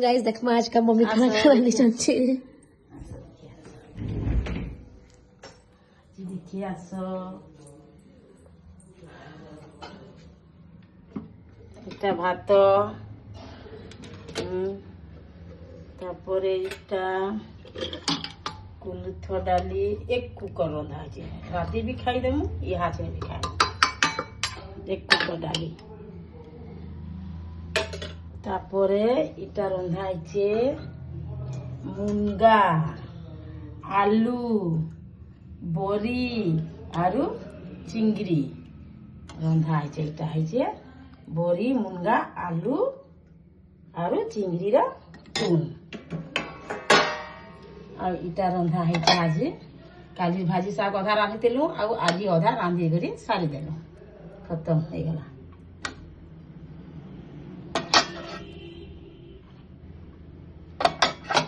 Guys देखमा आज का mummy खाना खाने चलছে দেখি আসো এটা ভাত তারপরে এটা কুলুথ ডালি এক কুকর রন্ধা আছে রাতে भी খাই দেবো ইহাছে भी খাই এক কুকর ডালি তারপরে এটা রন্ধা আছে মুনগা আলু বড়ি আরু চিংড়ি রন্ধা হয়েছে এটা হয়েছে বড়ি মুনগা আলু আরু চিংড়ির তুন আর এটা রন্ধা হয়েছে আজ কালি ভাজি শাক অধা রাঁধিদেলু আজ অধা রাঁধি করে সারিদেলু খতম হয়ে গলা।